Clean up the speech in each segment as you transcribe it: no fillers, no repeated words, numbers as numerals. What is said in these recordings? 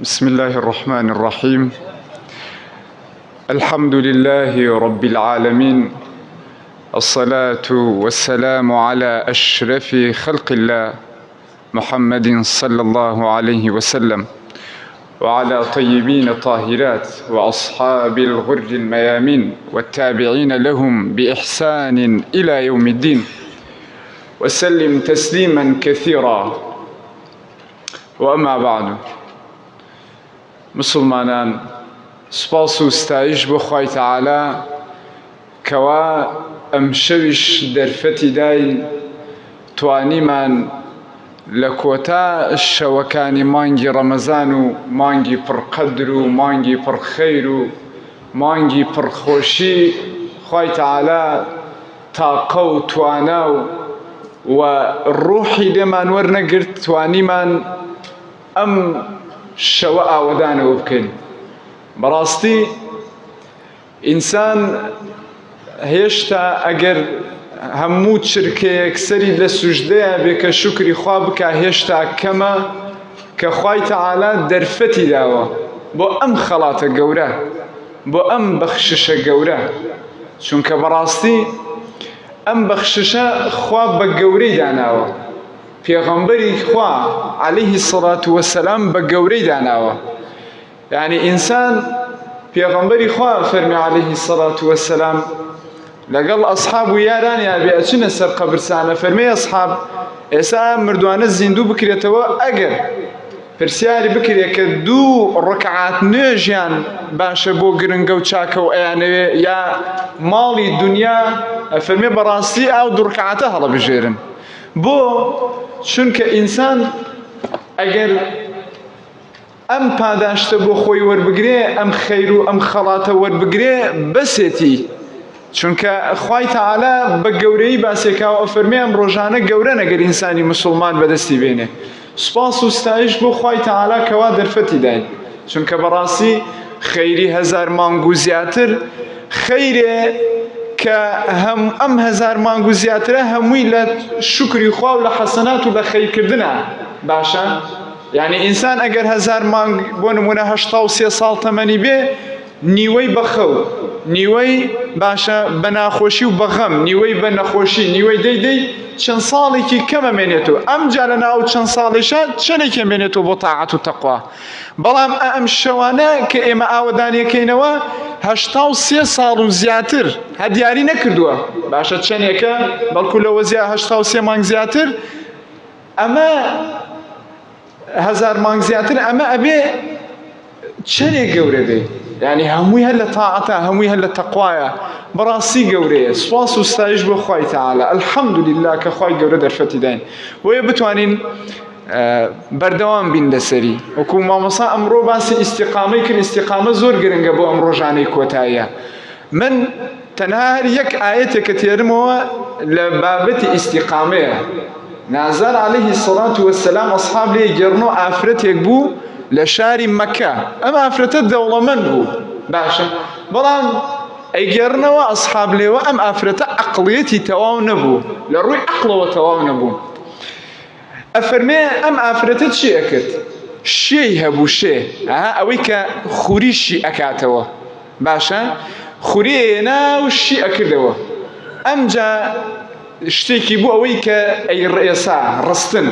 بسم الله الرحمن الرحيم. الحمد لله رب العالمين، الصلاة والسلام على أشرف خلق الله محمد صلى الله عليه وسلم، وعلى طيبين الطاهرات وأصحاب الغر الميامين والتابعين لهم بإحسان إلى يوم الدين، وسلم تسليما كثيرا. وأما بعد، مسلمانان، سپاس و ستایش بۆ خوای تەعالا کەوا ئەم شەویش دەرفەتی داین توانیمان لە کۆتا شەوەکانی مانگی ڕەمەزان و مانگی پڕقەدر و مانگی پڕخەیر و مانگی پڕخۆشی خوای تەعالا تاقە و توانا و ڕوحی لێمان وەرنەگرت توانیمان ئەم شەوە ئاوەدانەوە بکەین. بەڕاستی ئینسان هێشتا ئەگەر هەموو چرکەیەک سەری لە سوژدەیە بێ کە شوکری خوا بکە هێشتا کەمە کە خوای تەعالا دەرفەتی داوە بۆ ئەم خەڵاتە گەورە، بۆ ئەم بەخششە گەورە، چونکە بەڕاستی ئەم بەخششە خوا بە گەورەی داناوە، پێغەمبەری خوا عەلەیهی سەڵات وەسەلام بە گەورەی داناوە. یعنی ئینسان پێغەمبەری خوا فەرمی عەلەیهی سەڵات وەسەلام لەگەڵ ئەسحاب و یارانیان بێ ئەچنە سەر قەبرستانە، فەرمێ ئەسحاب ئێستا مردوانە زیندوو بکرێتەوە، ئەگەر پرسیاری بکرێت کە دوو ڕەکعات نوێژیان باشە بۆ گرنگە و چاکە و ئەیانەوێ یا ماڵی دنیا، فەرمێ بەڕاستی ئاو دوو ڕەکعاتە هەڵەبژێرن. بۆ چونکە ئینسان ئەگەر ئەم پاداشتە بۆ خۆی وەربگرێ، ئەم خەیر و ئەم خەڵاتە وەربگرێ بەسێتی، چونکە خوای تەعالا بە گەورەی باسێکاوە فەرمێ ئەم ڕۆژانە گەورە نەگەر ئینسانی مسلمان بەدەستی بێنێ. سوپاس و ستایش بۆ خوای تەعالا کەوا دەرفەتی داین، چونکە بەڕاستی خەیری هەزار مانگ و زیاتر خەیرێ کە ئەم هەزار مانگ و زیاترە هەمووی لە شوکری خوا و لە حەسەنات و لە خەیرکردنە باشە. یعنی ئینسان ئەگەر هەزار مانگ بۆ نمونە 83 ساڵ تەمەنی بێ، نیوەی بە خەو، نیوەی باشە بە ناخۆشی و بە غەم، نیوەی بە نەخۆشی، نیوەی دەی چەند ساڵێکی کەمە مێنێتەوە. ئەمجا لە ناو چەند ساڵێشە چەندێکی مێنێتەوە بۆ تاعەت و تەقوا. بەڵام ئەم شەوانە کە ئێمە ئاوەدانیەکەینەوە 83 ساڵ و زیاتر هە دیاری نەکردووە، باشە چەندێکە بەڵکو لەوە 83 مانگ زیاتر، ئەمە هەزار مانگ زیاتر، ئەمە ئەبێ چەندێک گەورە بێ، یعنی هەمووی هەر لە تاعەتە، هەمووی هەر لە تەقوایە. بەڕاستی گەورەیە. سوپاس و ستایش بۆ خوای تەعالا، ئەلحەمدولیلا کە خوای گەورە دەرفەتی داین بۆیە بتوانین بەردەوام بین لەسەری. وەکو مامۆستا ئەمڕۆ باسی ئیستیقامەی کرد، ئیستیقامە زۆر گرنگە بۆ ئەم ڕۆژانەی کۆتاییە. من تەنها هەر یەک ئایەتێکە تێرمەوە لە بابەتی ئیستیقامەیە. نازار عەلەیهی سەڵات وەسەلام ئەسحاب لێ گێڕنەوە ئافرەتێک بوو لە شاری مەکە. ئەم ئافرەتە دەوڵەمەند بوو باشە، بەڵام ئەیگێڕنەوە ئەسحاب لێوە ئەم ئافرەتە عەقڵیەتی تەواو نەبوو، لە ڕووی عەقڵەوە تەواو نەبوو. ئەفەرمێ ئەم ئافرەتە چی ئەکرد؟ شێی هەبوو، شێ ئەوەی کە خوریشی ئەکاتەوە باشە، خوری ئێنا و شی ئەکردەوە. ئەمجا شتێکی بوو ئەوەی کە ئەیڕێسا ڕستن،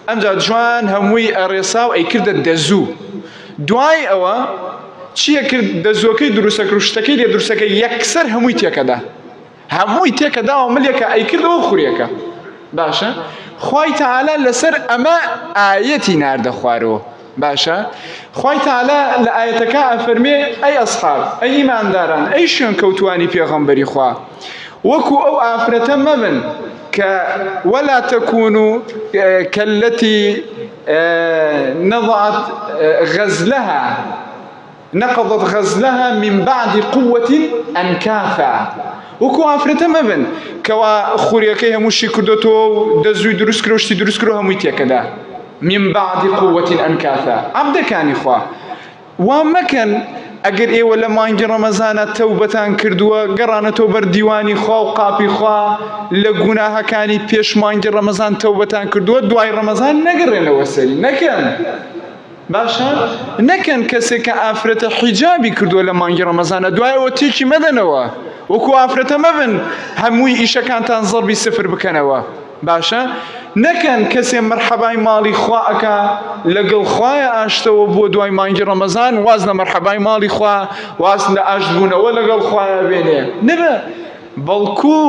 ئەمجا جوان هەمووی ئەڕێسا و ئەیکردە دەزوو. دوای ئەوە چیە کرد؟ دەزوەکەی دروستە کرد و شتەکەی لێ دروستەکەی یەکسەر هەمووی تێکەدا، هەمووی تێکەدا و ملیەکە ئەیکردەوە خوریەکە باشە. خوای تەعالا لەسەر ئەمە ئایەتی ناردە خوارەوە باشە. خوای تەعالا لە ئایەتەکە ئەفەرمێ ئەی ئەسحاب، ئەی ئیمانداران، ئەی شوێن کەوتوانی پێغەمبەری خوا، وەکو ئەو ئافرەتە مەبن کە وەلا تەکونوا کەلەتی نەضعت غەزلەها نەقەضت غەزلەها من بعد قووة ئەنکاثا. وەکو ئافرەتە مەبن کەوا خوریەکەی هەمووشی کردوتەوە و دەزووی دروست کرد و شتی دروست کرد و هەمووی تێکەدا. من بعد قووة ئەنکاثا. عەبدەکانی خوا وا مەکەن ئەگەر ئێوە لە مانگی ڕەمەزانە تەوبەتان کردووە، گەڕانەتەوە بەر دیوانی خوا و قاپی خوا، لە گوناهەکانی پێش مانگی ڕەمەزان تەوبەتان کردووە، دوای ڕەمەزان نەگەڕێنەوە سەری، نەکەن باشە نەکەن کەسێک کە ئافرەتە حیجابی کردووە لە مانگی ڕەمەزانە دوایەوە تێکی مەدەنەوە وەکو ئافرەتە مەبن هەمووی ئیشەکانتان زەڕبی سفر بکەنەوە باشە نەکەن کەسێ مەرحەبای ماڵی خوا ئەکا لەگەڵ خوایە ئاشتەوە بۆ دوای مانگی ڕەمەزان واز لە مەرحەبای ماڵی خوا واز لە ئاشتبوونەوە لەگەڵ خوایە بێنێ نەبە بەڵکو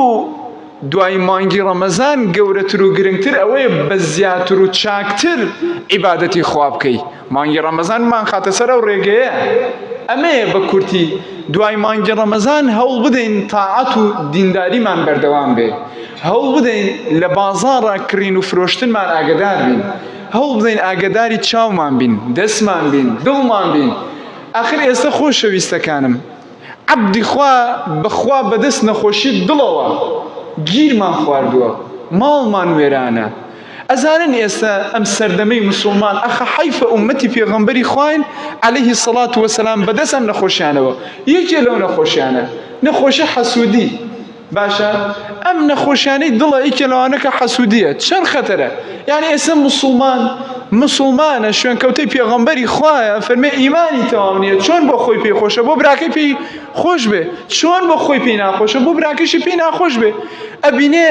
دوای مانگی ڕەمەزان گەورەتر و گرنگتر ئەوەیە بە زیاتر و چاکتر عیبادەتی خوا بکەی مانگی ڕەمەزانمان خاتە سەر ئەو ڕێگەیە ئەمەیە بە کورتی دوای مانگی ڕەمەزان هەوڵ بدەین تاعەت و دینداریمان بەردەوام بێ هەوڵ بدەین لە بازاڕە کڕین و فرۆشتنمان ئاگدار بین هەوڵ بدەین ئاگداری چاومان بین دەستمان بین دڵمان بین ئاخر ئێستا خۆشەویستەکانم عەبدی خوا بەخوا بەدەست نەخۆشی دڵەوە گیرمان خواردووە ماڵمان وێرانە ئەزانن ئێستا ئەم سەردەمەی موسڵمان ئەخە حەیفە ئومەتی پێغەمبەری خوین عەلەیهی سەڵات وەسەلام بەدەست ئەم نەخۆشیانەوە یەکێ لەو نەخۆشیانە نەخۆشی حەسوودی باشە ئەم نەخۆشیانەی دڵە یەکێ لەوانە کە حەسوودیە چەند خەتەرە یعنی ئێستا مسلمانە شوێنکەوتەی پێغەمبەری خوایە فەرمێ ئیمانی تەواو نییە چۆن بۆ خۆی پێی خۆشە بۆ براکەی پێی خۆش بێ چۆن بۆ خۆی پێی ناخۆشە بۆ براکەشی پێی ناخۆش بێ ئەبینێ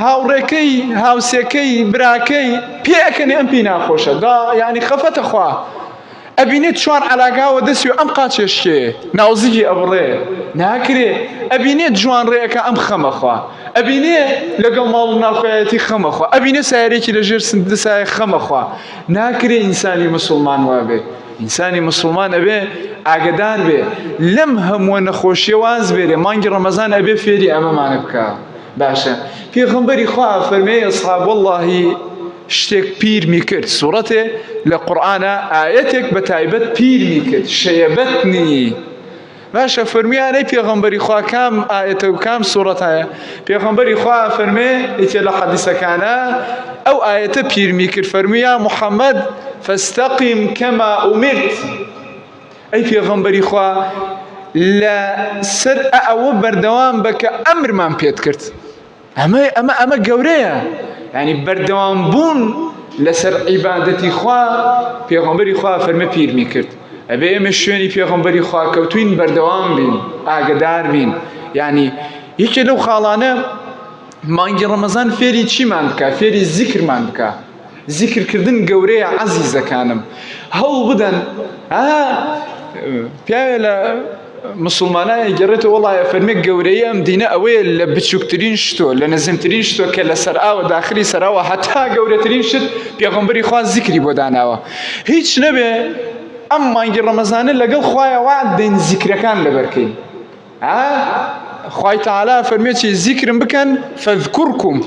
هاوڕێکەی هاوسێکەی براکەی پێ ئەکەنێ ئەم پێی ناخۆشە یعنی خەفەتە خوا ئەبینێت چوار عەلاگاوە دەستی و ئەم قاچێشکێ ناوزیگی ئەبڕێ ناکرێ ئەبینێت جوانڕێیەکە ئەم خەمەخوا ئەبینێ لەگەڵ ماڵ و ناوخۆیەتی خەمەخوا ئەبینێ سایرێکی لەژێر سندسایە خەمەخوا ناکرێ ئینسانی موسڵمان وابێ ئینسانی موسڵمان ئەبێ ئاگدار بێ لەم هەمووە نەخۆشیە واز بێرێ مانگی ڕەمەزان ئەبێ فێری ئەمەمانە بکە باشە پێغەمبەری خوا فەرمێ ئەسحاب وەڵڵاهی شتێک پیرمی کرد سوورەتێ لە قورئانە ئایەتێک بە تایبەت پیرمی کرد شەیەبەتنی باشە فەرمیانەی پێغەمبەری خوا کام ئایەتە و کام سوورەت هەیە پێغەمبەری خوا فەرمێ یەکێ لە حەدیسەکانە ئەو ئایەتە پیرمی کرد فەرموویە موحەممەد فاستقم کەما ئومرت ئەی پێغەمبەری خوا لە سەر ئەوە بەردەوام بە کە ئەمرمان پێت کرد ئەمە گەورەیە یعنی بەردەوام بوون لەسەر عیبادەتی خوا پێغەمبەری خوا فەرمە پیرمی کرد ئەبێ ئێمە شوێنی پێغەمبەری خوا کەوتوین بەردەوام بین ئاگدار بین یعنی یەکێ لەو خاڵانە مانگی ڕەمەزان فێری چیمان بکە فێری زیکرمان بکە زیکرکردن گەورەیە عەزیزەکانم هەوڵ بدەن پیاوێ لە مسلمانایە گەڕێتەوە وەڵایە فەرمێ گەورەی ئەم دینە ئەوەیە لە بچووکترین شتۆ لە نەزمترین شتۆ کە لە سەرئاوە داخلی سەراوە هەتا گەورەترین شت پێغەمبەری خوا زیکری بۆ داناوە هیچ نەبێ ئەم مانگی ڕەمەزانە لەگەڵ خوایە وعد دەین زیکرەکان لەبەرکەین خوای تەعالا فەرمێ چی زیکرم بکەن فەذکوڕکم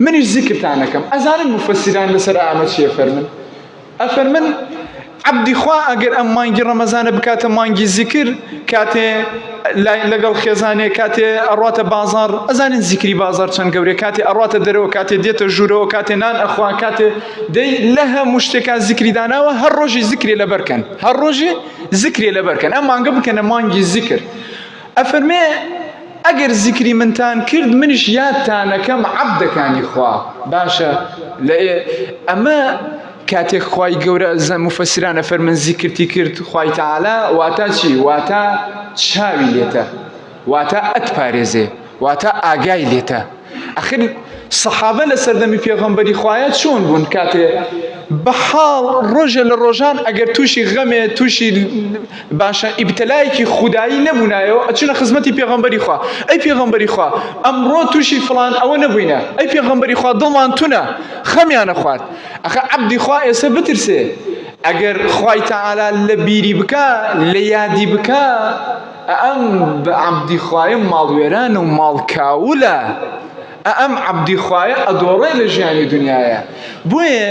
منیش زیکرتان ئەکەم ئەزانن مفەسیران لەسەر ئامە چیە فەرمن ئەفەرمن عەبدی خوا ئەگەر ئەم مانگی ڕەمەزانە بکاتە مانگی زیکر کاتێ لەگەڵ خێزانێ کاتێ ئەڕاتە بازاڕ ئەزانین زیکری بازاڕ چەند گەورەیە کاتێ ئەڕاتە دەرەوە کاتێ دێتە ژوورەوە کاتێ نان ئەخوا کاتێ دەی لە هەموو شتێکان زیکری داناوە هەر ڕۆژی زیکرێ لەبەرکەن هەر ڕۆژی زیکرێ لەبەرکەن ئەم مانگە بکەنە مانگی زیکر ئەفەرمێ ئەگەر زیکری منتان کرد منیش یادتانەکەم عەبدەکانی خوا باشە ئەمە کاتێک خوای گەورە مفەسیرانە فەرمن زیکرتی کرد خوای تەعالا واتە چی واتە چاوی لێتە واتە ئەتپارێزێ واتە ئاگای لێتە ئەخر سەحابە لە سەردەمی پێغەمبەری خوایە چۆن بوون کاتێ بەحاڵ ڕۆژە لە ڕۆژان ئەگەر تووشی غەمێ تووشی باشە ئیبتلایەکی خودایی نەبوونایەوە ئەچونە خزمەتی پێغەمبەری خوا ئەی پێغەمبەری خوا ئەمڕۆ تووشی فڵان ئەوە نەبووینە ئەی پێغەمبەری خوا دڵمان تونە خەمیانە خوارد ئەخە عەبدی خوا ئێستا بترسێ ئەگەر خوای تەعالا لە بیری بکە لە یادی بکە ئەم بە عەبدی خوایە ماڵوێرانە و ماڵکاولە ئەم عەبدی خوایە ئەدۆڕێ لە ژیانی دنیاە بۆیە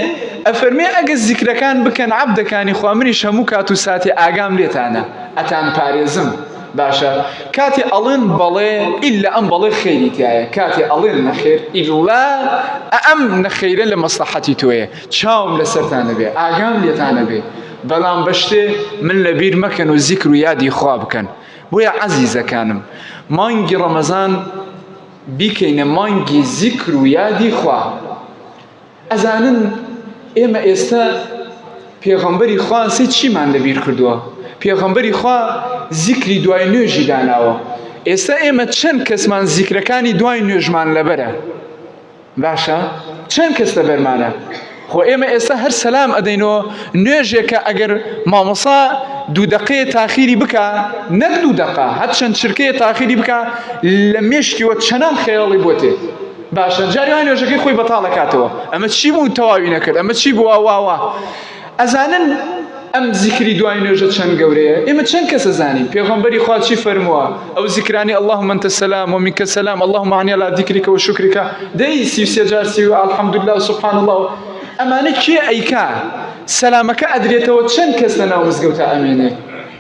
ئەفەرمێ ئەگە زیکرەکان بکەن عەبدەکانی خوا منیش هەموو کات و ساتی ئاگام لێتانە ئەتان پارێزم باشە کاتێ ئەڵێن بەڵێ ئیلا ئەم بەڵێ خەیری تایە کاتێ ئەڵێن نەخێر ئیلا ئەم نەخەیرە لە مەسلحەتی تۆیە چاوم لەسەرتانە بێ ئاگام لێتانە بێ بەڵام بەشتێ من لە بیر مەکەن و زیکر و یادی خوا بکەن بۆیە عەزیزەکانم مانگی ڕەمەزان بیکەینە مانگی زیکر و یادی خوا ئەزانن ئێمە ئێستا پێغەمبەری خوا سێ چیمان لەبیر کردووە؟ پێغەمبەری خوا زیکری دوای نوێژی داناوە. ئێستا ئێمە چەند کەسمان زیکرەکانی دوای نوێژمان لەبەرە؟ باشە؟ چەند کەس لەبەرمانە؟ خۆ ئێمە ئێستا هەر سەلام ئەدەینەوە نوێژێکە ئەگەر مامۆسا 2 دقەیە تاخیری بکە، نەک 2 دقە، هەر چەند چرکەیە تاخیری بکە لە مێشکیوە چەنان خەیاڵی بۆ تێ. باشە جاری وای نوێژەکەی خۆی بەتاڵ دەکاتەوە. ئەمە چی بوو تەواوی نەکرد؟ ئەمە چی بوو؟ وا ئەزانن ئەم زیکری دوای نوێژە چەند گەورەیە؟ ئێمە چەند کەس ئەزانین پێغەمبەری خوا چی فەرمووە؟ ئەو زیکرانی اللهم انت السلام ومنك السلام اللهم اعني على ذكرك وشكرك دەی 33 جار الحمدلله سبحان الله. ئەمانە کێ ئەیکا؟ سەلامەکە ئەدرێتەوە چەند کەس لە ناو مزگەوتە ئەمێنێ؟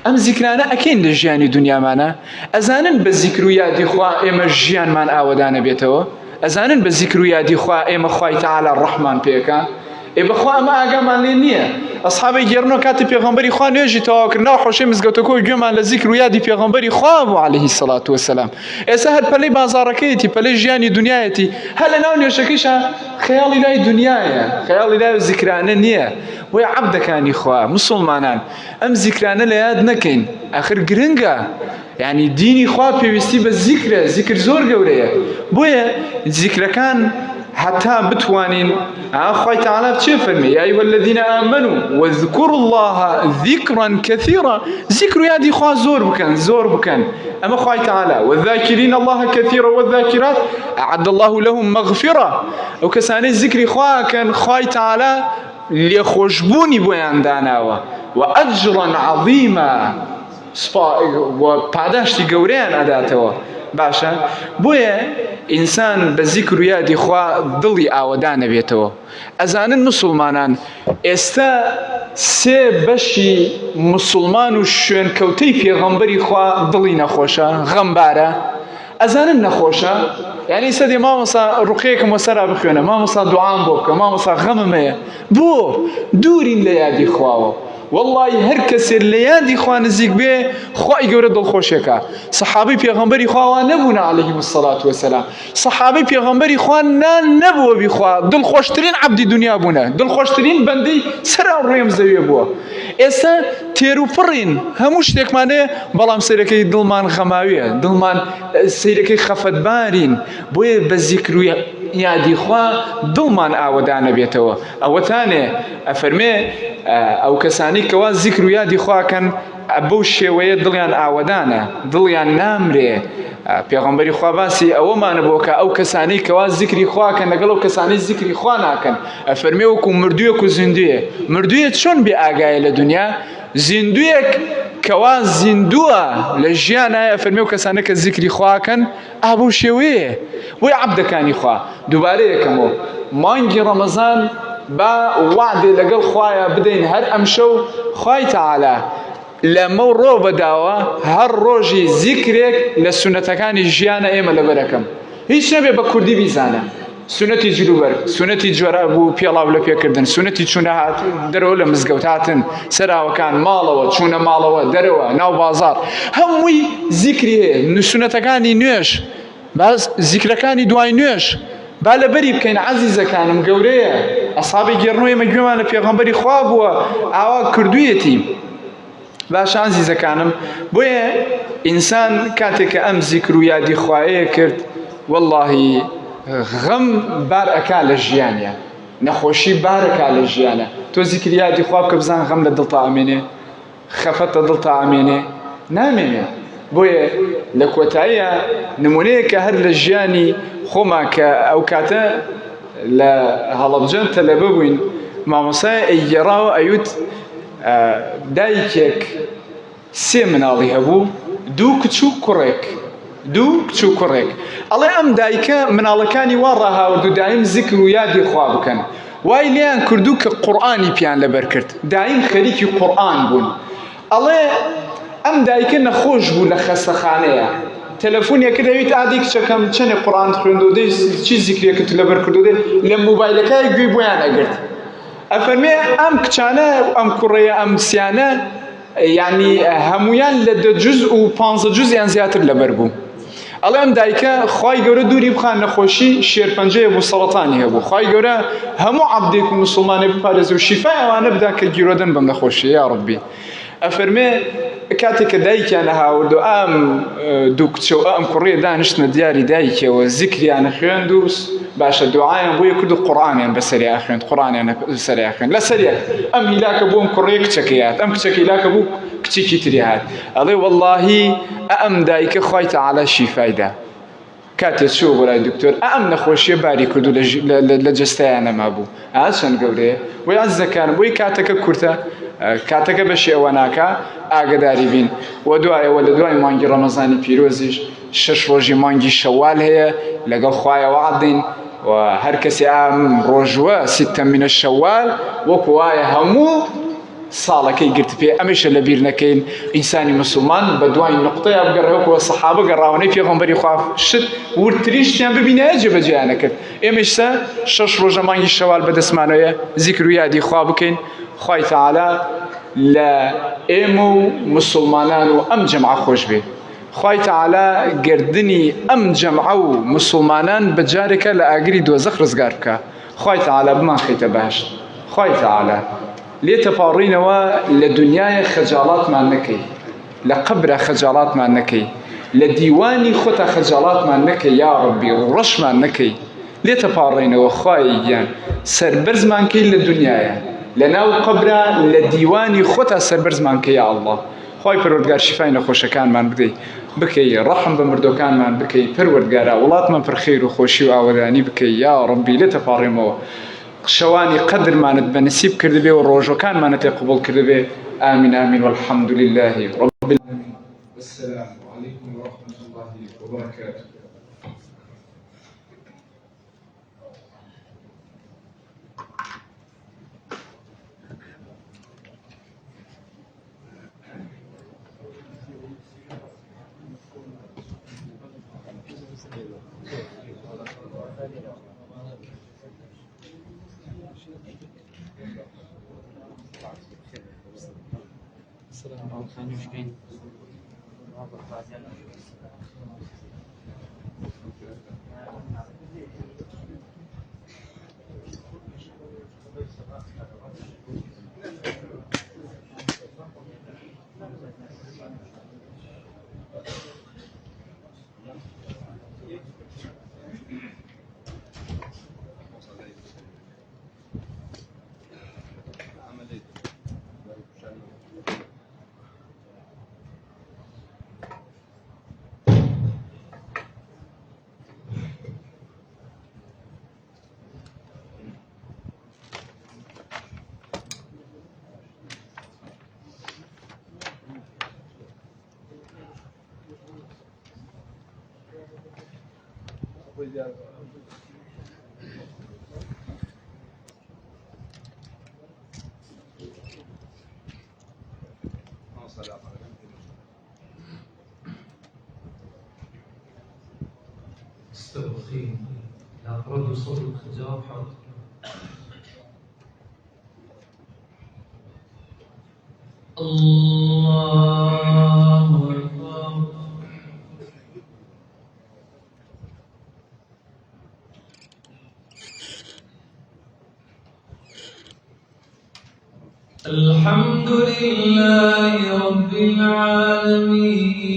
ئەم زیکرانە ئەکەین لە ژیانی دنیامانە؟ ئەزانن بە زیکر و یادی خوا ئێمە ژیانمان ئاوەدانە بێتەوە؟ ئەزانن بە زیکر و یادی خوا ئێمە خوای تەعالی ڕەحمان پێکە؟ بەخوا ئەمە ئاگامان لێ نییە. ئەسحابەی گێڕنەوە کاتی پێغەمبەری خوا نوێژی تەواو کرد ناو حوشەی مزگەوتەکەی گوێمان لە زیکر و یادی پێغەمبەری خوا بوو عەلەیهی سەڵات وەسەلام. ئێستا هەر پەلەی بازاڕەکەیەتی، پەلەی ژیانی دنیایەتی، هەر لە ناو نوێژەکەیشە خەیاڵی لای دنیایە، خەیاڵی لای زیکرانە نییە. بۆیە عەبدەکانی خوا مسڵمانان ئەم زیکرانە لە یاد نەکەین، ئاخر گرنگە. یعنی دینی خوا پێویستی بە زیکرە، زیکر زۆر گەورەیە. بۆیە زیکرەکان حتى بتوانين خوي تعالى بشي فرمي يا أيها الذين آمنوا واذكروا الله ذكرا كثيرا. ذكر يادي خوا زور بكن أما خوي تعالى والذاكرين الله كثيرا والذاكرات أعد الله لهم مغفرة. وكساني ذكر خوا كان خوي تعالى ليخوشبوني بويان داناوا وأجرا عظيما وبعداشتي قوريان أداتوا. باشە بۆیە ئینسان بە زیکر و یادی خوا دڵی ئاوەدانە بێتەوە. ئەزانن مسڵمانان ئێستا 3 بەشی مسڵمان و شوێنکەوتەی پێغەمبەری خوا دڵی نەخۆشە، غەمبارە. ئەزانن نەخۆشە، یعنی سەدێ مامۆسا ڕوقەیەکم وەسەرا بخوێنە، مامۆسا دوعام بۆ بکە، مامۆسا غەمم هەیە. بۆ دوورین لە یادی خواوە. والله هەر کەسێ لە یادی خوا نزیک بێ خوای گەورە دڵخۆشێکە. سەحابەی پێغەمبەری خوا نەبوون عەلەیهیم السەڵات وەسەلام. سەحابەی پێغەمبەری خوا نەبووە بیخوا دڵخۆشترین عەبدی دنیا بوونە، دڵخۆشترین بەندەی سەرا ڕێم زەویە بووە. ئێستا تێر و پڕین هەموو شتێکمانەیە، بەڵام سەیرەکەی دڵمان غەماویە، دڵمان سەیرەکەی خەفەتبارین. بۆیە بە زیکر و یادی خوا دڵمان ئاوەدانە بێتەوە. ئەوەتانێ ئەفەرمێ ئەو کەسانی کەوا زیکر و یادی خواکەن بەو شێوەیە دڵیان ئاوەدانە، دڵیان نامرێ. پێغەمبەری خوا باسی ئەوەمانە بۆ کە ئەو کەسانی کەوا زیکری خواکەن لەگەڵ ئەو کەسانی زیکری خوا ناکەن. ئەفەرمێ وەکو مردوویەک و زیندویە. مردوویە چۆن بێ ئاگایە لە دنیا؟ زیندوویەک کەوا زیندووە لە ژیانایە. ئەفەرمێ و کەسانە کە زیکری خواکەن ئابوو شێوەیە. بۆی عەبدەکانی خوا دووبارە یەکەمەوە مانگی ڕەمەزان با وعدێ لەگەڵ خوایە بدەین هەر ئەم شەو خوای تەعالی لەمە ڕۆ بەداوە هەر ڕۆژی زیکرێک لە سونەتەکانی ژیانە ئێمە لەبەرەکەم. هیچ نەبێ بە کوردی بیزانە. سونەتی جلوبەر، سونەتی جوێرا بوو پێڵاو لە پێکردن، سونەتی چوونە دەرەوە لە مزگەوت هاتن، سەراوەکان ماڵەوە چوونە ماڵەوە دەرەوە ناو بازار، هەمووی زیکری هەیە. سونەتەکانی نوێژ، باز زیکرەکانی دوای نوێژ با لەبەری بکەین عەزیزەکانم گەورەیە. ئەسحابەی گێڕنەوە ئێمە گوێمان لە پێغەمبەری خوا بووە ئاوا کردوویەتی. باش عەزیزەکانم بۆیە ئینسان کاتێک کە ئەم زیکر و یادی خوایەیە کرد وەڵڵاهی غەم بار ئەکا لە ژیانە، نەخۆشی بارەکا لە ژیانە. تۆ زیکر یادی خوا بکە بزان غەم لە دڵتا ئەمێنێ، خەفەت لە دڵتا ئەمێنێ، نامێنێ. بۆیە لە کۆتاییە نمونەیەکە هەر لە ژیانی خۆما کە ئەو کاتە لە هەڵەبجە تەلەبە بووین، مامۆسای ئەیگێڕاوە ئەیوت دایکێک 3 مناڵی هەبوو، 2 کچ و کوڕێک. ئەڵێ ئەم دایکە مناڵەکانی وا ڕاهاورد و دایم زیکر و یادی خوا بکەن. وای لێیان کردو کە قورئانی پیان لەبەر کرد، دایم خەریکی قورئان بوون. ئەڵێ ئەم دایکە نەخۆش بوو لە خەستەخانەیە، تەلەفۆنێکە دەویت ئادی کچەکەم چەندێک قورئان خوێندەوە دەی چی زیکرێکت لەبەر کردو دێ لە مۆبایلەکەی گوێی بۆیان ئەگرت. ئەفەرمێ ئەم کچانە ئەم کوڕەیە ئەم سیانە یعنی هەمویان لە 10 جوز و 15 جوزیان زیاتر لەبەر بوو. ئەڵێ ئەم دایکە خوای گەورە دووری بخان نەخۆشی شێرپەنجەیە بۆ سەرەتانی هەبوو خوای گەورە هەموو عەبدێک و موسڵمانێ بپارێزە و شیفای ئەوانە بدا کە گیرۆدەن بەم نەخۆشیە یا ڕەبی ئەفەرمێ کاتێک کە دایکیان هاورد و ئەم دوو کچە و ئەم کوڕیە دانیشتنە دیاری دایکەوە زیکریانە خوێند و باشە دوعایان بۆ یەکرد و قورئانیان بەسەریان خوێند قورئانیان بەسەریان خوێند لەسەریان ئەم هیلاکە بۆ ئەم کوڕیە کچەکەی هات ئەم کچەکە هیلاکە بوو کچێکی تری هات ئەڵێ وەڵڵاهی ئەم دایکە خوای تەعالا شیفای دا کاتێ چوو بۆ لای دکتۆر ئەم نەخۆشیە باری کردو لە جەستەیان نەما بوو چەند گەورەیە وەی عەزیزەکانم بۆی کاتەکە کورتە کاتەکە بەشی ئەوە ناکە ئاگداری بین و دوایەوە لە دوای مانگی ڕەمەزانی پیرۆزیش 6 ڕۆژی مانگی شەوال هەیە لەگەڵ خوایەوە عەدین و هەر کەسی ئەم ڕۆژوە سیتە منە شەوال وەکو وایە هەموو ساڵەکەی گرت پێ ئەمەشە لە بیر نەکەین ئینسانی مسلمان بە دوای نقطەیە بگەڕێەوەکەوە سەحابە گەڕاوەی پێغەمبەری خوا شت ورتریشتیان ببینایە جێبەجێیان نەکرد ئێمەشسە 6 ڕۆژە مانگی شەوال بەدەستمانەوەیە زیکر و یادی خوا بکەین خوای تەعالا لە ئێمە و مسلمانان و ئەم جەمعە خۆش بێ خوای تەعالا گردنی ئەم جەمعە و مسلمانان بەجارێکە لە ئاگری دۆزەخ ڕزگار بکە خوای تەعالا بمان خەیتە باشت خوای تەعالا لێ تەپاڕینەوە لە دنیایە خەجاڵاتمان نەکەی لە قەبرە خەجاڵاتمان نەکەی لە دیوانی خۆتە خەجاڵاتمان نەکەی یا ڕەبی ڕەشمان نەکەی لێ تەپاڕینەوە خوای گیان سەربەرزمان کەی لە دنیایە لە ناو قەبرە لە دیوانی خۆتە سەربەرزمان کەی یا ئەڵڵا خوای پەروەردگار شیفای نەخۆشەکانمان بدەی بکەی ڕەحم بە مردۆکانمان بکەی پەروەردگارە وڵاتمان پڕ خەیر و خۆشی و ئاوەدانی بکەی یا ڕەبی لێ تەپاڕێمەوە شەوانی قەدرمانت بە نسیب کردبێ و ڕۆژەکانمانت تێ قبوڵ کردبێ ئامین ئامین والحەمد لله رب العالمین والسلام عليكم ورحمة الله وبركاته استبقين لا رد صوتك جواب حاضر الله أكبر الحمد لله رب العالمين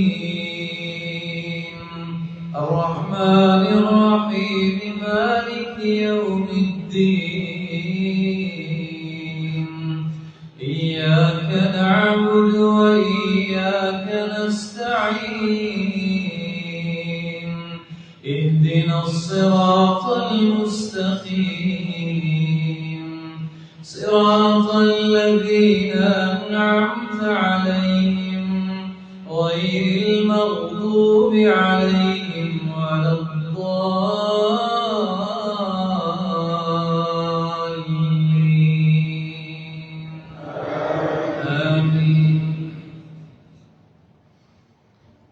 الرحمن الرحيم مالك يوم الدين إياك نعبد وإياك نستعين اهدنا الصراط المستقيم صراط الذين أنعمت عليهم غير المغضوب عليهم ولا الضالين آمين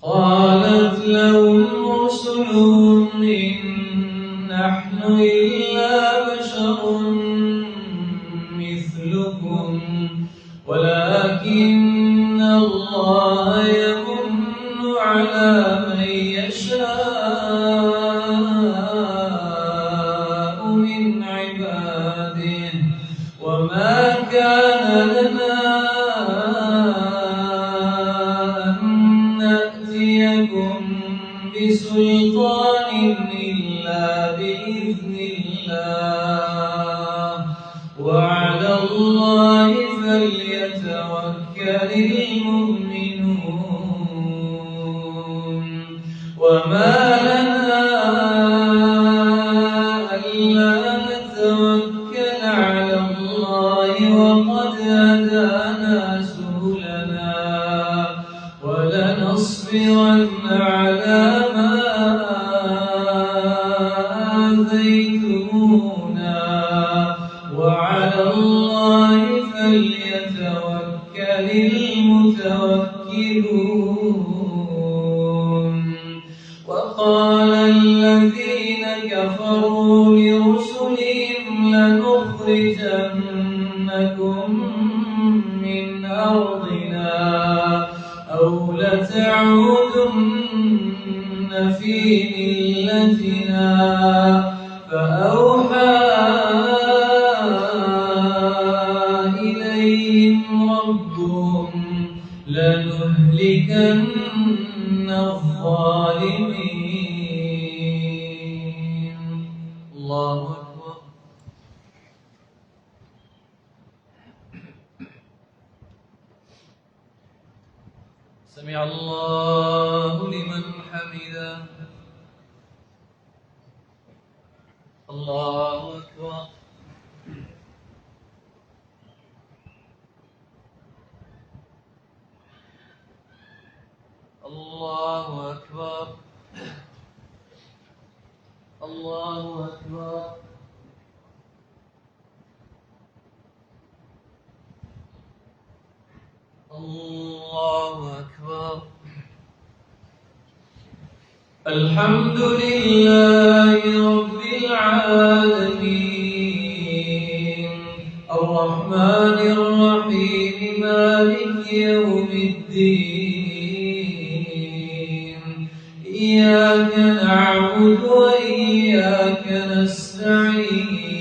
قالت لهم رسلهم إن نحن إلا بشر مثلكم ولكن الله يمن على من يشاء من عباده وما كان لنا أن نأتيكم بسلطان إلا بإذن الله وعلى الله فليتوكل المؤمنون وما لنا ألا نتوكل على الله وقد هدانا سبلنا ولنصبرن على ما آذيتمونا وعلى الله فليتوكل المتوكلون وقال الذين كفروا لرسلهم لنخرجنكم من أرضنا أو لتعودن في ملتنا فأوحى إليهم ربهم لنهلكن الظالمين. الله أكبر. سمع الله لمن حمده. الله أكبر. الله أكبر. الله أكبر. الله أكبر. الحمد لله رب العالمين الرحمن الرحيم مالك يوم الدين إياك نعبد وإياك نستعين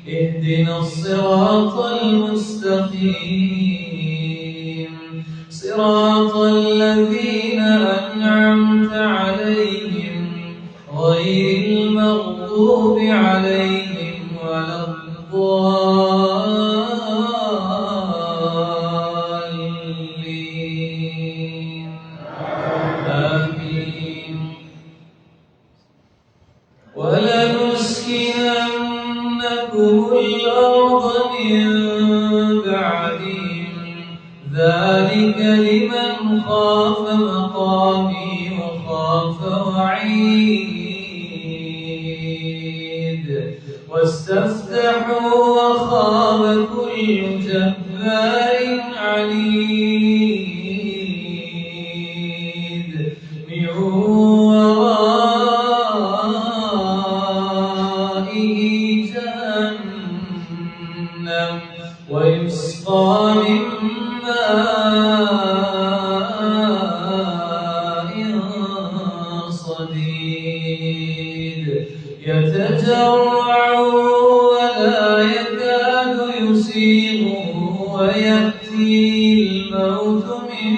اهدنا الصراط المستقيم صراط الذين أنعمت عليهم غير المغضوب عليهم ولا الضالين آمين. ولنسكننكم الأرض من بعدهم ذلك لمن خاف مقامي وخاف وعيد واستفتحوا وخاب كل جبار عنيد من ورائه جهنم ويسقى من ماء صديد يتجرع ولا يكاد يسيغه ويأتيه الموت من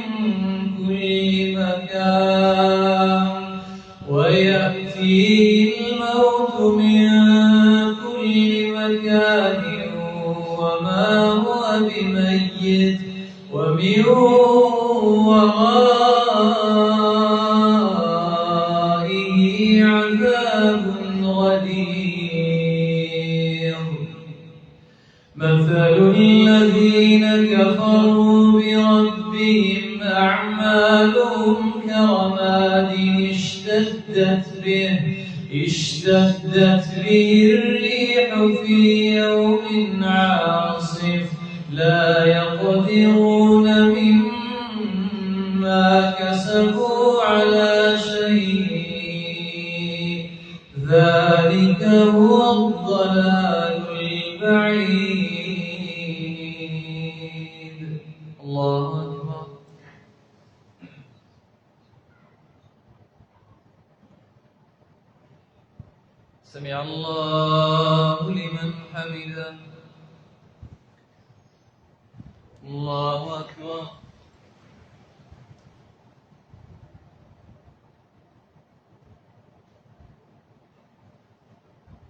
كل مكان وما هو بميت ومن ورائه عذاب غليظ. مثل الذين كفروا بربهم أعمالهم كرماد اشتدت به الريح في يوم عاصف لا يقدرون مما كسبوا على شيء ذلك هو الضلال البعيد. الله أكبر. سمع الله لمن حمده. الله أكبر.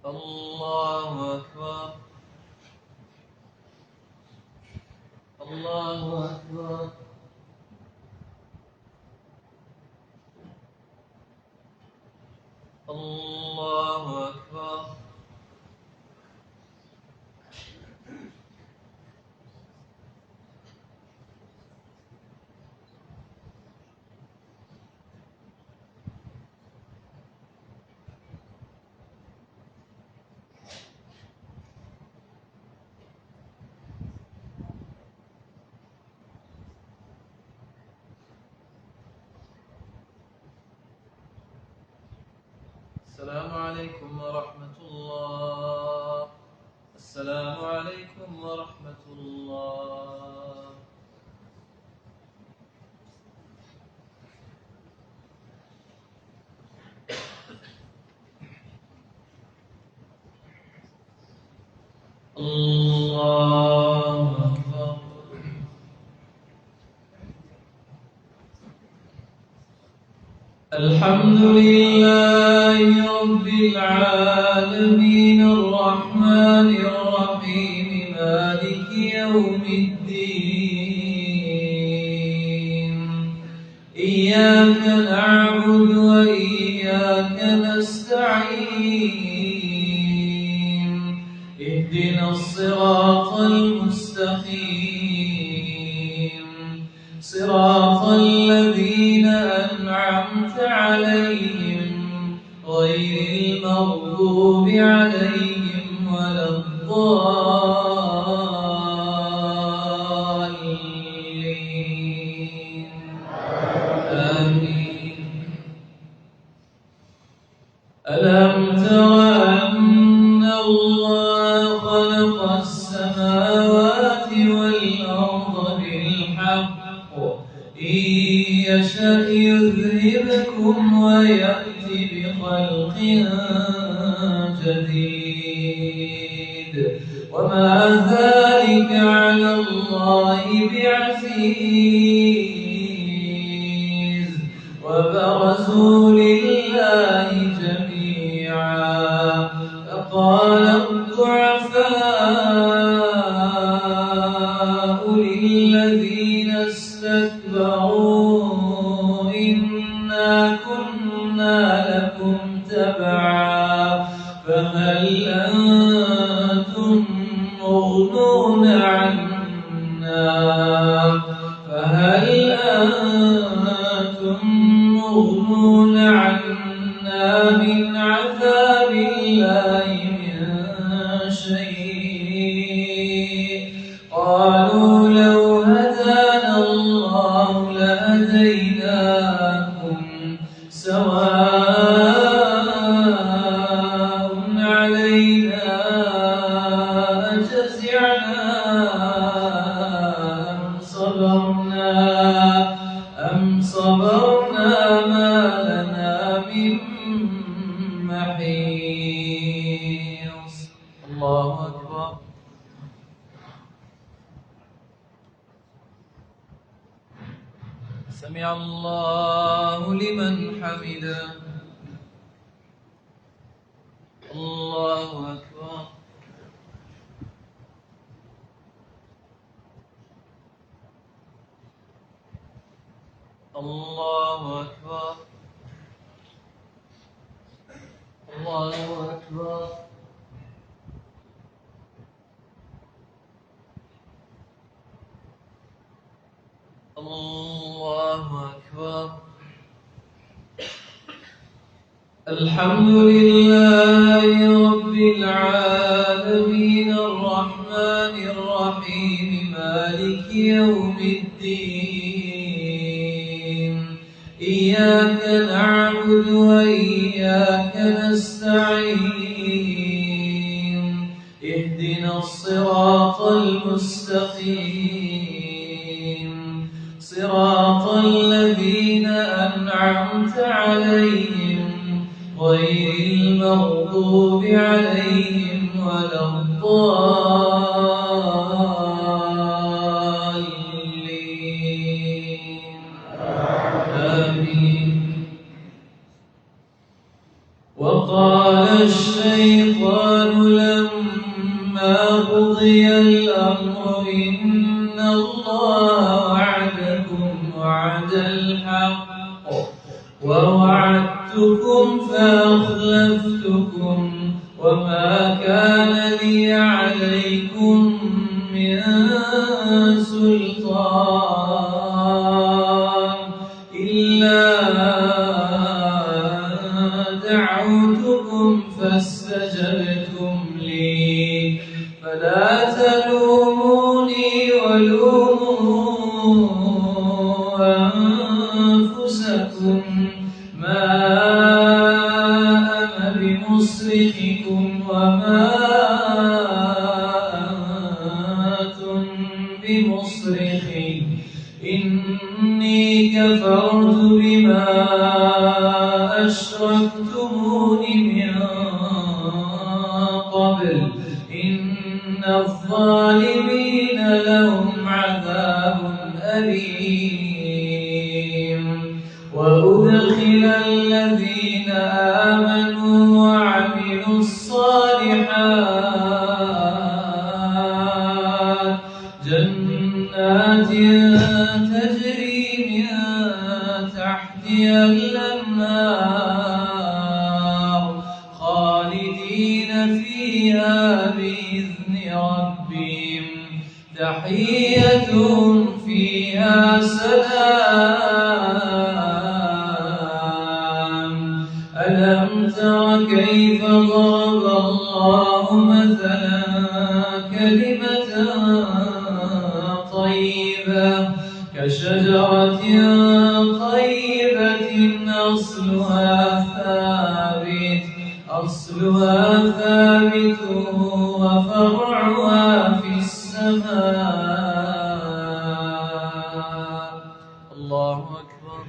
الله أكبر. الله أكبر. الله أكبر. السلام عليكم ورحمة الله. السلام عليكم ورحمة الله. الله أكبر. الحمد لله رب العالمين الرحمن الرحيم مالك يوم الدين. إياك نعبد وإياك نستعين. اهدنا الصراط المستقيم صراط الذين أنعمت عليهم غير المغضوب عليهم ولا الضالين. آمين. ألم تر أن الله خلق السماوات والأرض بالحق إن يشأ يذهبكم ويأتي بخلق جديد وما ذلك على الله بعزيز. وبرزوا لله جميعا فقال الضعفاء للذين استكبروا إنا كنا لكم تبعا فهل أنتم مغنون عنا من عذاب الله من شيء؟ قالوا لو هدانا الله لهديناكم سواء علينا أجزعنا أم صبرنا ما لنا من محيص. الله أكبر. سمع الله لمن حمده. الله أكبر. الله أكبر. الله أكبر. الله أكبر. الحمد لله رب العالمين الرحمن الرحيم مالك يوم الدين. إياك نعبد وإياك نستعين. اهدنا الصراط المستقيم صراط الذين أنعمت عليهم غير المغضوب المغضوب عليهم ولا الضالين آمين. وقال الشيطان لما قضي الأمر إن الله وعدكم وعد الحق ووعدتكم فأخلفتكم وما كان لي عليكم من سلطان إلا دعوتكم فاستجبتم لي فلا تلوموني ولوموا أنفسكم ما أنا بمصرخكم وما أنتم بمصرخي إني كفرت بما أشركتمون من قبل إن الظالمين لهم عذاب أليم. وأدخل الذين آمنوا وعملوا الصالحات جنات تجري من تحتها الأنهار خالدين فيها بإذن ربهم تحيتهم فيها سلام. ألم تر كيف ضرب الله مثلا كلمة طيبة كشجرة طيبة أصلها ثابت وفرعها في السماء. الله أكبر.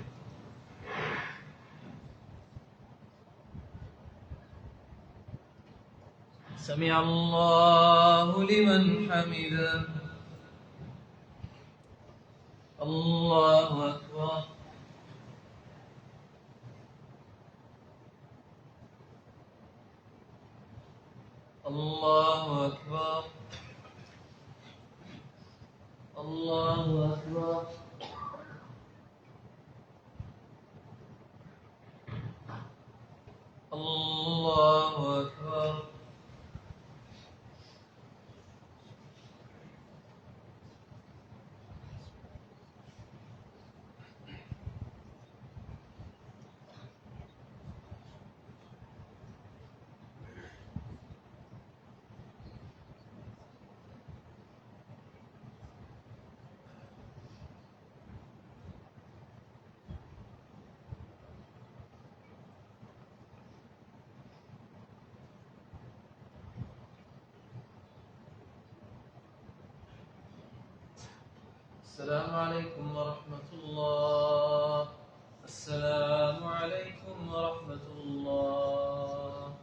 سمع الله لمن حمده. الله أكبر. الله أكبر. الله أكبر. الله أكبر. السلام عليكم ورحمة الله. السلام عليكم ورحمة الله.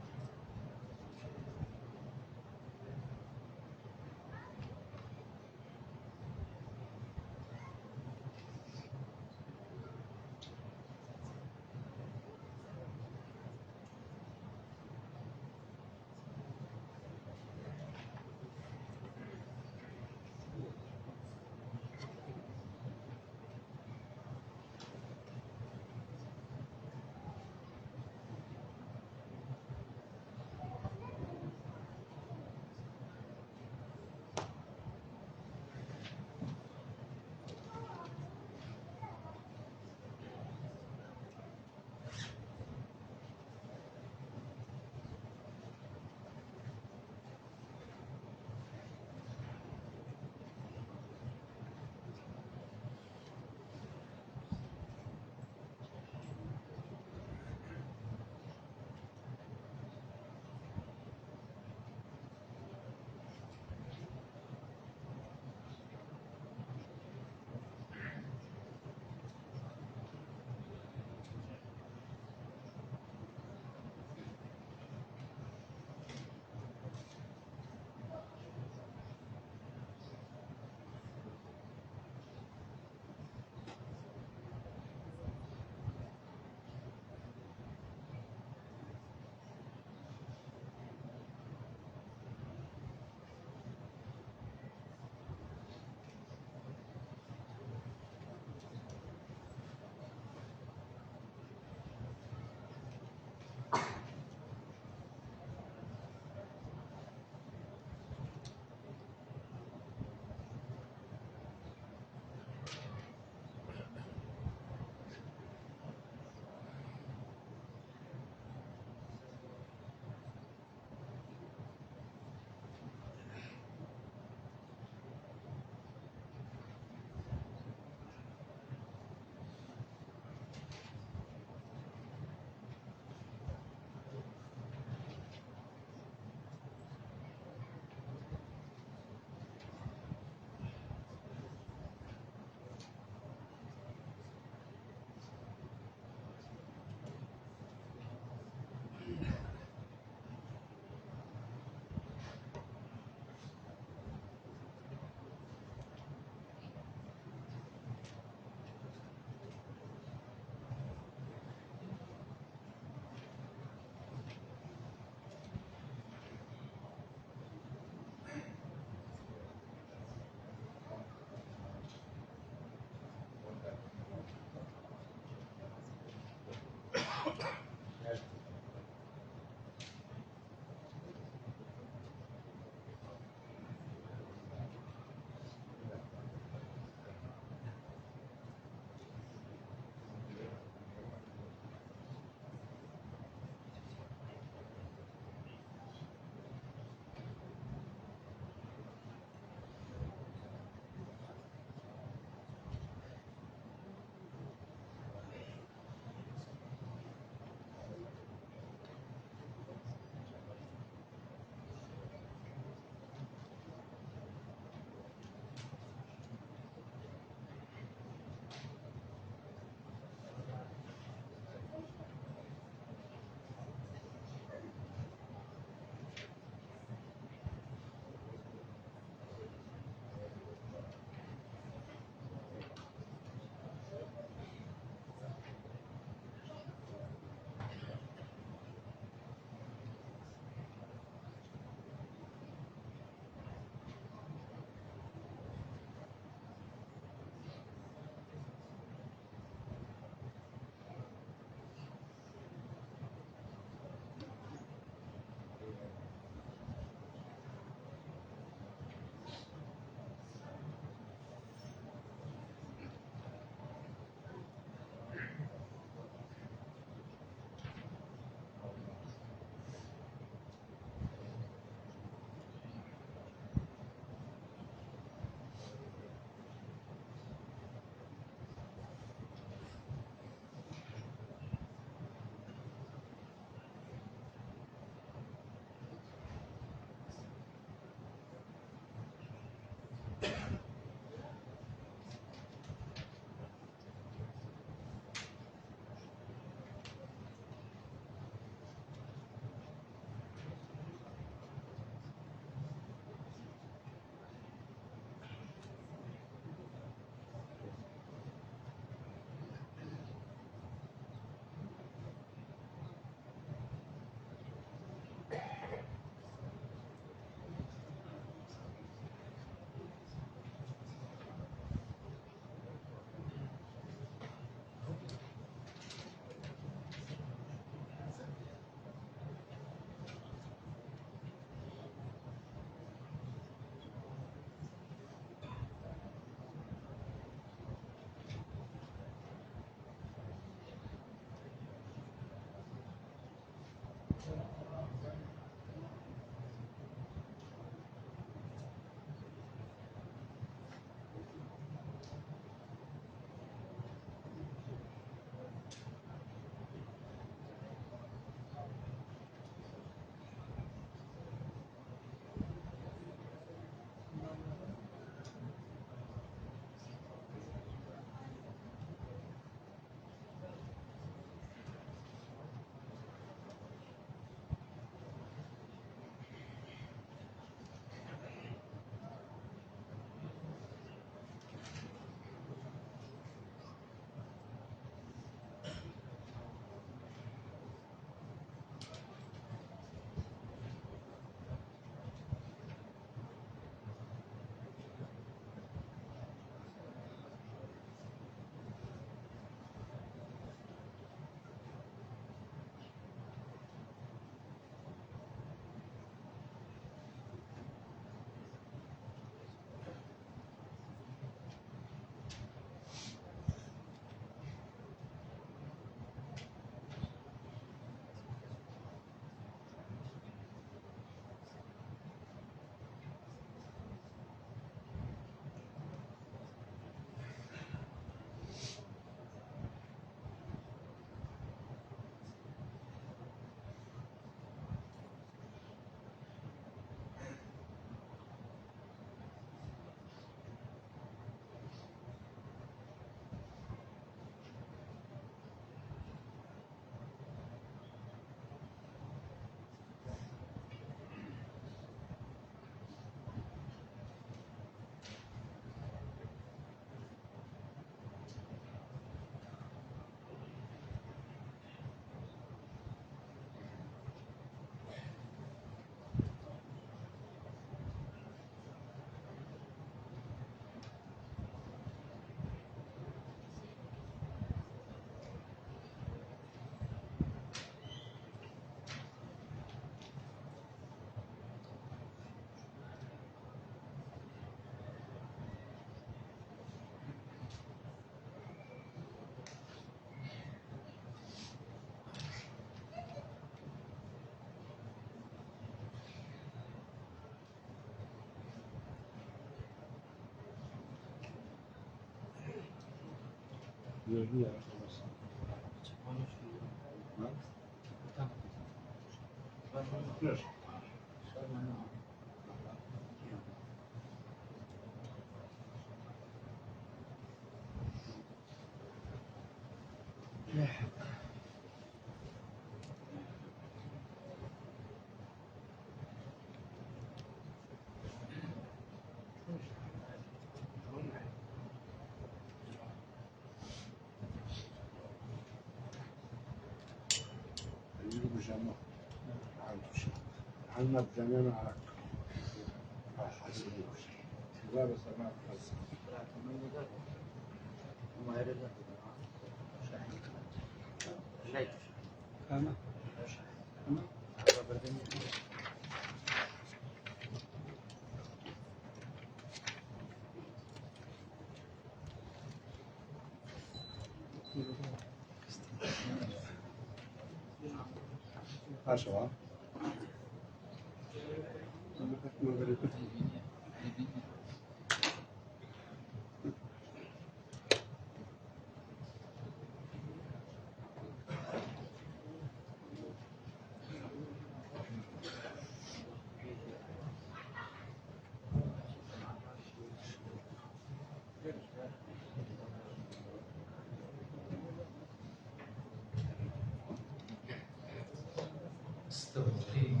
استقيم.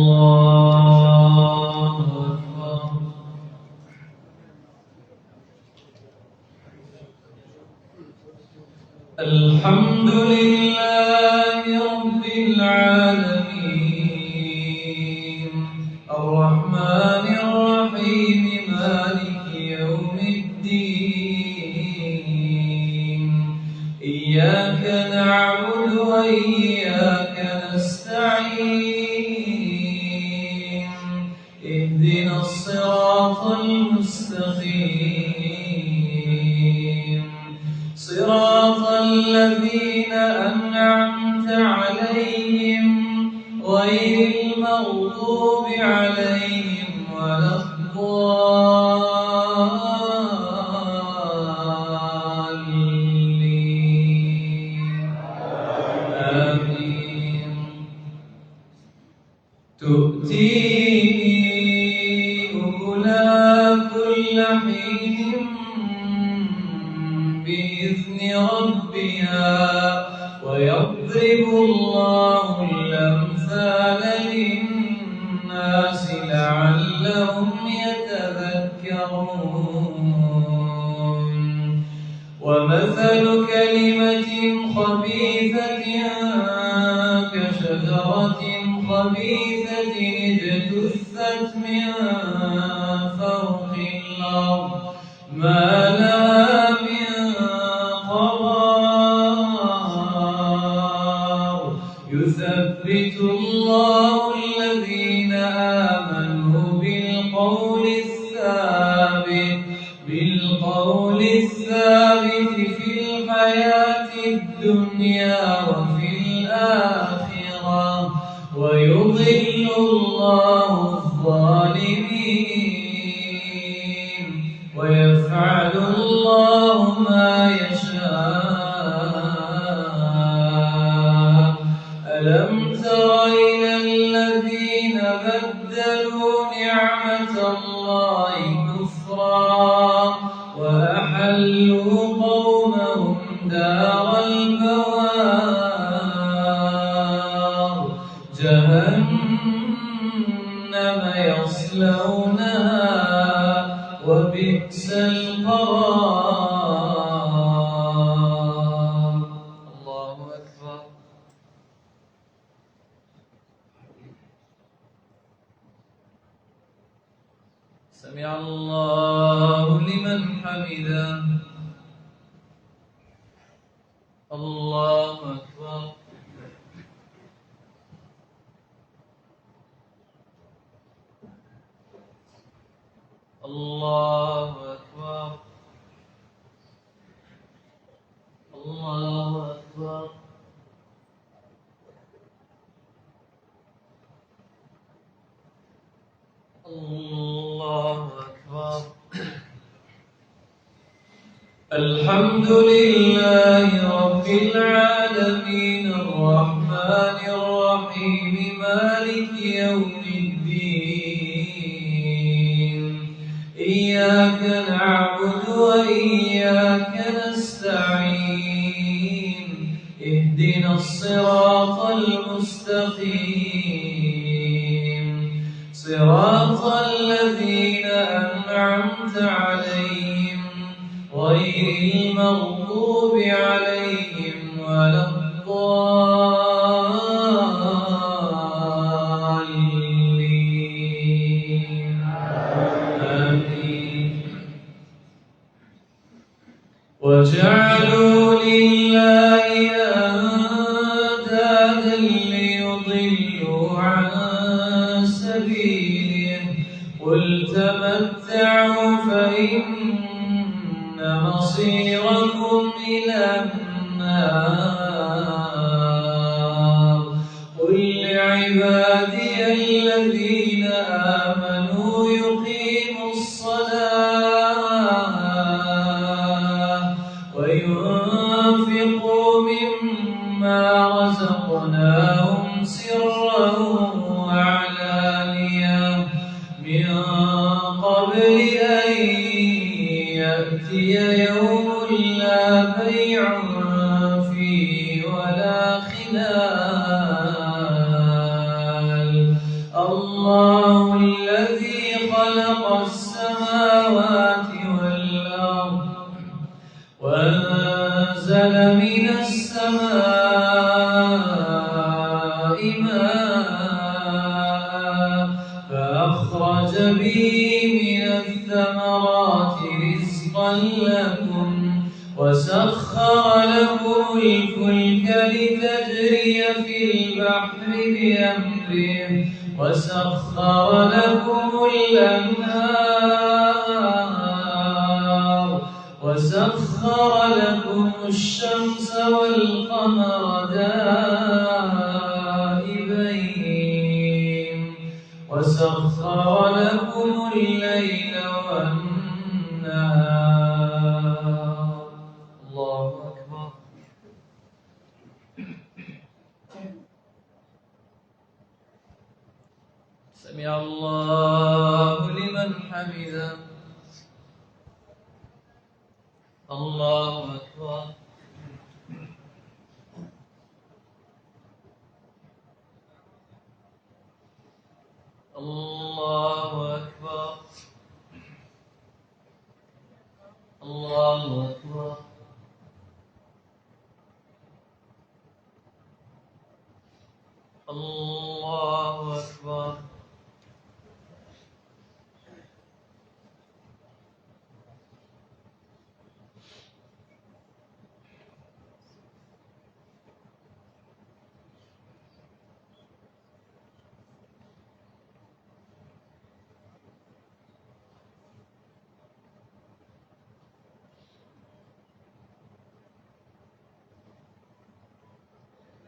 الله أكبر. الحمد لله رب العالمين الرحمن الرحيم مالك يوم الدين إياك نعبد وإياك نستعين اهدنا الصراط المستقيم صراط الذين أنعمت عليهم غير المغضوب عليهم ولا الضالين آمين. تؤتي أكلها كل حين بإذن ربها ويضرب الله الأمثال للناس لعلهم يتذكرون. ومثل كلمة خبيثة كشجرة خبيثة اجتثت من فوق الأرض ما لها من قرار. يثبت الله الذين آمنوا بالقول الثابت في الحياة الدنيا وفي الآخرة ويضل الله الظالمين ويفعل الله ما يشاء. ألم تر إلى الذين بدلوا نعمة الله كفرا وأحلوا قومهم دار البوار جهنم يصلونها وبئس القرار. الله أكبر. سمع الله لمن حمده. الله أكبر. الله أكبر. الله أكبر. الله الحمد لله رب العالمين الرحمن الرحيم مالك يوم الدين إياك نعبد وإياك نستعين اهدنا الصراط المستقيم صراط الذين أنعمت عليهم غير المغضوب عليهم ولا الضالين آمين. وجعلوا لله أندادا ليضلوا عن سبيله قل تمتعوا فإن مصيركم إلى النار قل لعبادي الذين آمنوا يقيموا الصلاة وينفقوا مما رزقناهم سرا وعلانية من قبل أن يأتي يوم لا بيع فيه ولا خلال الله الذي خلق السماوات والأرض وأنزل من السماء ماء فأخرج به من الثمرات رزقا لكم وسخر لكم الفلك لتجري في البحر بأمره وسخر لكم الأنهار وسخر لكم الشمس والقمر دائبين وسخر لكم الليل والنهار. الله أكبر. سمع الله لمن حمده. الله أكبر. الله أكبر. الله أكبر. الله أكبر.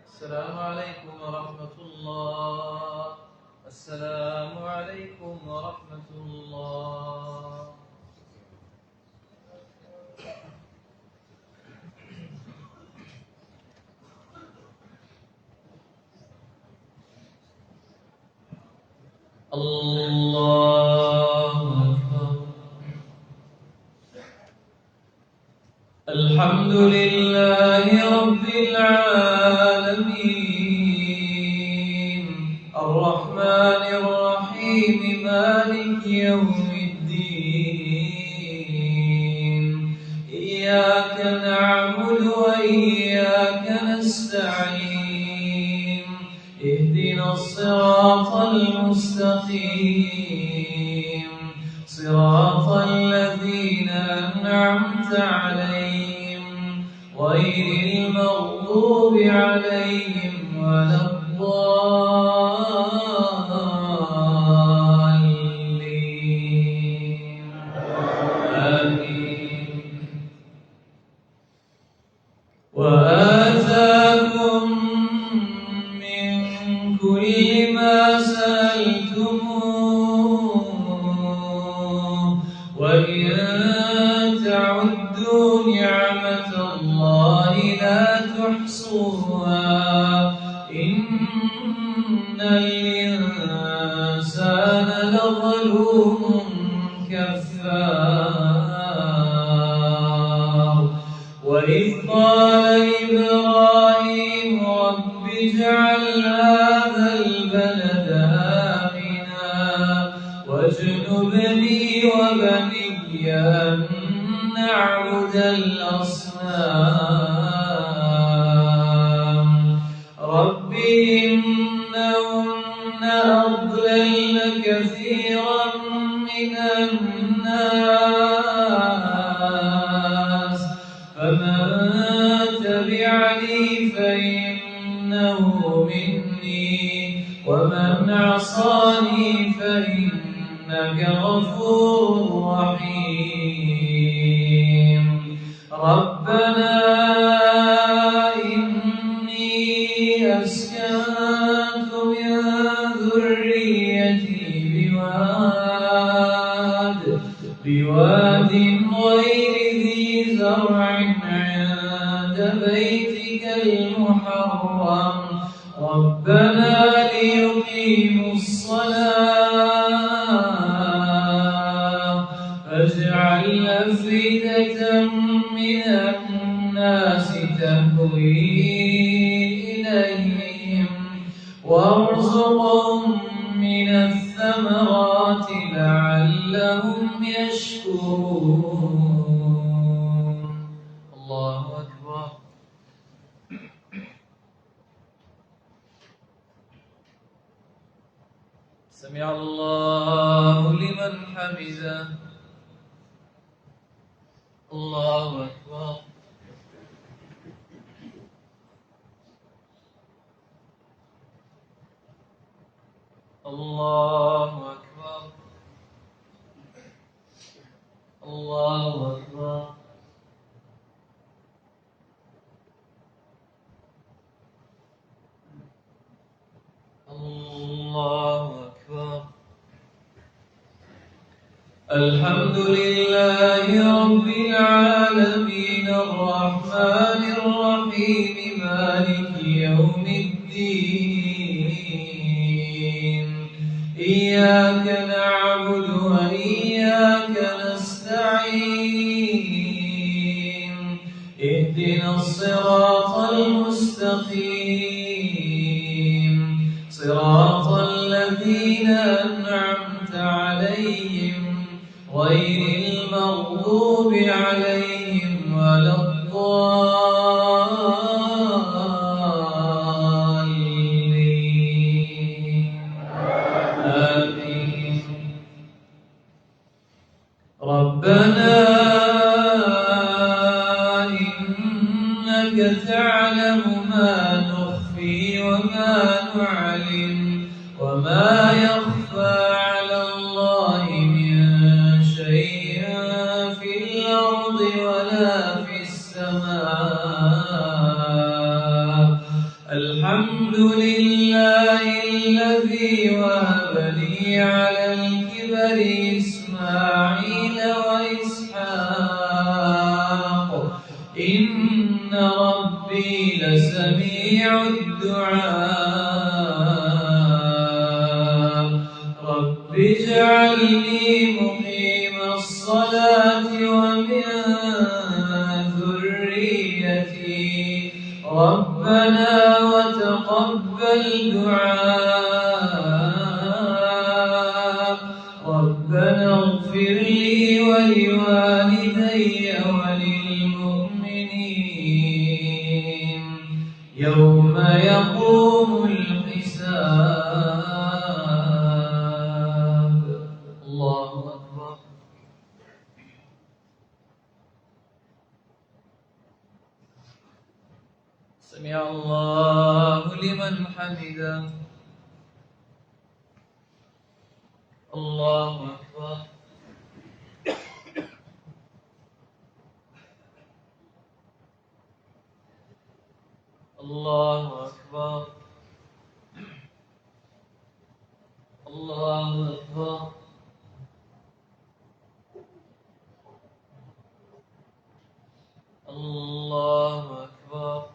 السلام عليكم ورحمة الله. السلام عليكم ورحمة الله. الله أكبر. الحمد لله رب العالمين الرحمن الرحيم مالك يوم الدين إياك نعبد وإياك نستعين اهدنا الصراط المستقيم صراط الذين أنعمت عليهم غير المغضوب عليهم ولا الضالين آمين. وآتاكم من كل ما سألتموه كفار وإذ قال إبراهيم رب اجعل هذا البلد آمنا واجنبني وبني أن نعبد الأصنام رب إنهن أضللن كثيرا من الناس فمن تبعني فإنه مني ومن عصاني فإنك غفور رحيم ربنا إني أسكنت من ذريتي بواد غير ذي زرع عند بيتك المحرم ربنا ليقيموا الصلاة فاجعل أفئدة من الناس تهوي إليهم وارزقهم من الثمرات لعلهم يشكرون الله أكبر سمع الله لمن حمده الله أكبر الله أكبر الله أكبر الله أكبر الحمد لله رب العالمين الرحمن الرحيم مالك يوم الدين إياك نعبد وإياك نستعين اهدنا الصراط المستقيم صراط الذين أنعمت عليهم غير المغضوب عليهم ولا الضالين آمين ربنا إنك تعلم ما نخفي وما نعلن وما يخفى على الله من شيء في الأرض ولا في السماء الحمد لله الذي وهب لي على الكبر إسماعيل وإسحاق إن ربي لسميع الدعاء رب اجعلني مقيم الصلاة ومن ذريتي ربنا وتقبل دعاء ربنا اغفر لي ولوالدي وللمؤمنين يوم يقوم الحساب الله أكبر سمع الله لمن حمده الله أكبر الله أكبر الله أكبر الله أكبر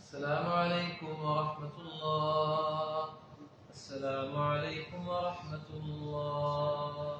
السلام عليكم ورحمة الله. السلام عليكم ورحمة الله.